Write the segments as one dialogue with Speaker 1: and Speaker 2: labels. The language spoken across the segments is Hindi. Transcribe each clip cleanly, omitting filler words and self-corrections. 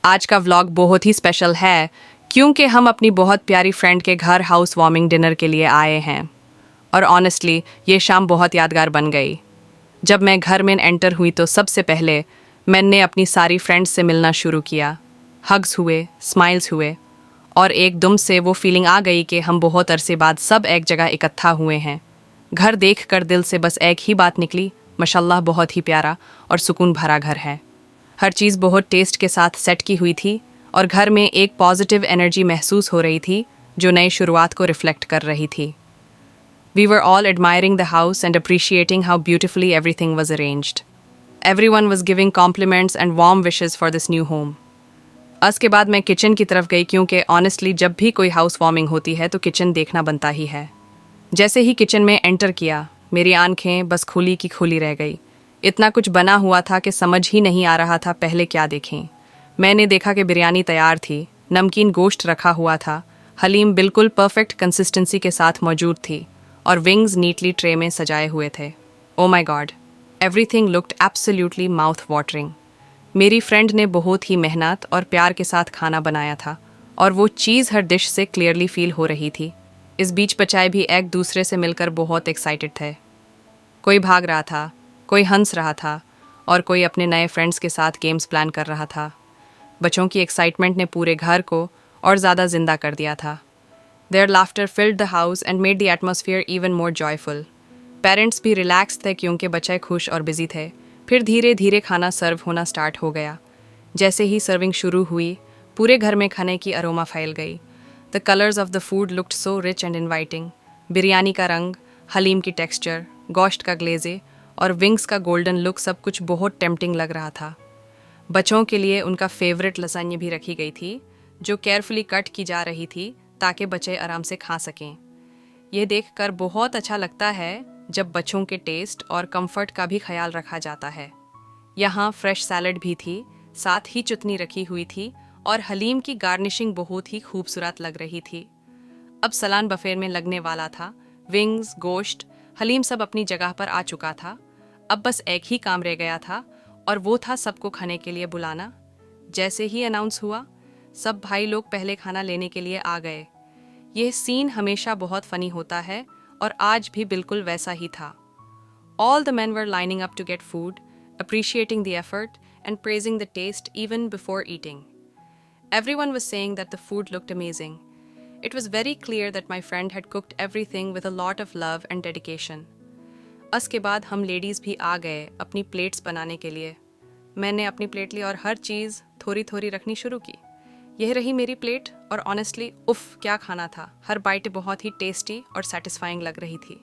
Speaker 1: आज का व्लॉग बहुत ही स्पेशल है क्योंकि हम अपनी बहुत प्यारी फ्रेंड के घर हाउस वार्मिंग डिनर के लिए आए हैं। और ऑनेस्टली ये शाम बहुत यादगार बन गई। जब मैं घर में एंटर हुई तो सबसे पहले मैंने अपनी सारी फ्रेंड्स से मिलना शुरू किया। हग्स हुए, स्माइल्स हुए और एकदम से वो फीलिंग आ गई कि हम बहुत अरसे बाद सब एक जगह इकट्ठा हुए हैं। घर देख कर दिल से बस एक ही बात निकली, माशाल्लाह बहुत ही प्यारा और सुकून भरा घर है। हर चीज़ बहुत टेस्ट के साथ सेट की हुई थी और घर में एक पॉजिटिव एनर्जी महसूस हो रही थी जो नई शुरुआत को रिफ्लेक्ट कर रही थी। We were all admiring the house and appreciating how beautifully everything was arranged. Everyone was giving compliments and warm wishes for this new home. उसके बाद मैं किचन की तरफ गई क्योंकि ऑनेस्टली जब भी कोई हाउस वार्मिंग होती है तो किचन देखना बनता ही है। जैसे ही किचन में एंटर किया, मेरी आंखें बस खुली की खुली रह गई। इतना कुछ बना हुआ था कि समझ ही नहीं आ रहा था पहले क्या देखें। मैंने देखा कि बिरयानी तैयार थी, नमकीन गोश्त रखा हुआ था, हलीम बिल्कुल परफेक्ट कंसिस्टेंसी के साथ मौजूद थी और विंग्स नीटली ट्रे में सजाए हुए थे। Oh my God, everything looked absolutely mouth watering. मेरी फ्रेंड ने बहुत ही मेहनत और प्यार के साथ खाना बनाया था और वो चीज़ हर डिश से क्लियरली फील हो रही थी। इस बीच बच्चे भी एक दूसरे से मिलकर बहुत एक्साइटेड थे। कोई भाग रहा था, कोई हंस रहा था और कोई अपने नए फ्रेंड्स के साथ गेम्स प्लान कर रहा था। बच्चों की एक्साइटमेंट ने पूरे घर को और ज़्यादा जिंदा कर दिया था। Their laughter filled the house and made the atmosphere even more joyful. Parents भी रिलैक्स थे क्योंकि बच्चे खुश और बिजी थे। फिर धीरे धीरे खाना सर्व होना स्टार्ट हो गया। जैसे ही सर्विंग शुरू हुई, पूरे घर में खाने की अरोमा फैल गई। The colours of the food looked so rich and inviting. Biryani का रंग, हलीम की टेक्सचर, गोश्त का ग्लेजे और विंग्स का गोल्डन लुक सब कुछ बहुत टेम्पटिंग लग रहा था। बच्चों के लिए उनका फेवरेट लसान्य भी रखी गई थी जो केयरफुली कट की जा रही थी ताकि बच्चे आराम से खा सकें। यह देखकर बहुत अच्छा लगता है जब बच्चों के टेस्ट और कंफर्ट का भी ख्याल रखा जाता है। यहाँ फ्रेश सैलड भी थी, साथ ही चटनी रखी हुई थी और हलीम की गार्निशिंग बहुत ही खूबसूरत लग रही थी। अब सलान बफे में लगने वाला था। विंग्स, गोश्त, हलीम सब अपनी जगह पर आ चुका था। अब बस एक ही काम रह गया था और वो था सबको खाने के लिए बुलाना। जैसे ही अनाउंस हुआ, सब भाई लोग पहले खाना लेने के लिए आ गए। यह सीन हमेशा बहुत फनी होता है और आज भी बिल्कुल वैसा ही था। All the men were lining up to get food, appreciating the effort and praising the taste even before eating. Everyone was saying that the food looked amazing. It was very clear that my friend had cooked everything with a lot of love and dedication. उसके बाद हम लेडीज़ भी आ गए अपनी प्लेट्स बनाने के लिए। मैंने अपनी प्लेट ली और हर चीज़ थोड़ी थोड़ी रखनी शुरू की। यह रही मेरी प्लेट और ऑनेस्टली उफ़ क्या खाना था। हर बाइट बहुत ही टेस्टी और सेटिस्फाइंग लग रही थी।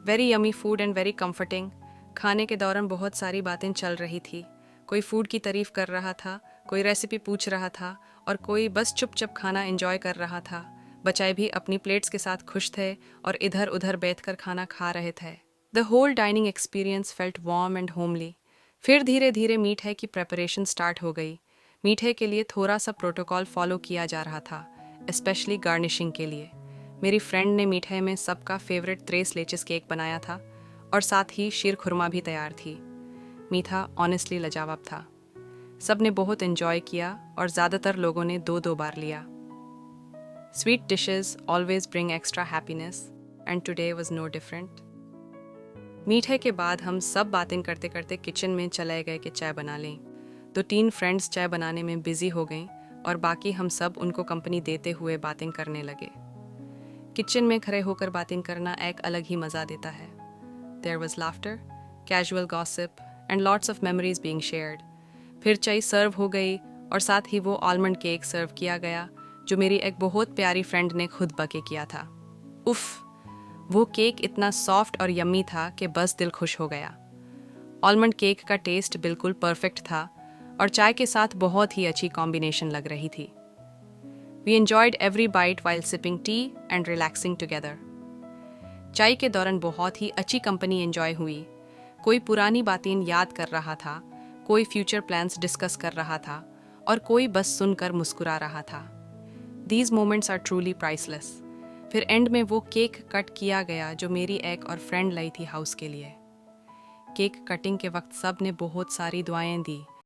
Speaker 1: Very yummy food and very comforting. खाने के दौरान बहुत सारी बातें चल रही थी। कोई फूड की तारीफ़ कर रहा था, कोई रेसिपी पूछ रहा था और कोई बस चुपचाप खाना एंजॉय कर रहा था। बच्चे भी अपनी प्लेट्स के साथ खुश थे और इधर उधर बैठकर खाना खा रहे थे। The whole dining experience felt warm and homely. फिर धीरे धीरे मीठे की प्रेपरेशन स्टार्ट हो गई। मीठे के लिए थोड़ा सा प्रोटोकॉल फॉलो किया जा रहा था, स्पेशली गार्निशिंग के लिए। मेरी फ्रेंड ने मीठे में सबका फेवरेट 3 लेचेस केक बनाया था और साथ ही शीर खुरमा भी तैयार थी। मीठा ऑनेस्टली लाजवाब था। सब ने बहुत एंजॉय किया और ज़्यादातर लोगों ने 2-2 बार लिया। Sweet dishes always bring extra happiness and today was no different. मीठे के बाद हम सब बातें करते करते किचन में चले गए कि चाय बना लें। 2-3 फ्रेंड्स चाय बनाने में बिजी हो गईं और बाकी हम सब उनको कंपनी देते हुए बातें करने लगे। किचन में खड़े होकर बातें करना एक अलग ही मज़ा देता है। There was laughter, casual gossip and lots of memories being shared. फिर चाय सर्व हो गई और साथ ही वो आलमंड केक सर्व किया गया जो मेरी एक बहुत प्यारी फ्रेंड ने खुद बके किया था। उफ़, वो केक इतना सॉफ्ट और यम्मी था कि बस दिल खुश हो गया। आलमंड केक का टेस्ट बिल्कुल परफेक्ट था और चाय के साथ बहुत ही अच्छी कॉम्बिनेशन लग रही थी। We enjoyed every bite while sipping tea and relaxing together. चाय के दौरान बहुत ही अच्छी कंपनी एंजॉय हुई। कोई पुरानी बातें याद कर रहा था, कोई फ्यूचर प्लान्स डिस्कस कर रहा था और कोई बस सुनकर मुस्कुरा रहा था। These moments are truly priceless. फिर एंड में वो केक कट किया गया जो मेरी एक और फ्रेंड लाई थी हाउस के लिए। केक कटिंग के वक्त सब ने बहुत सारी दुआएं दी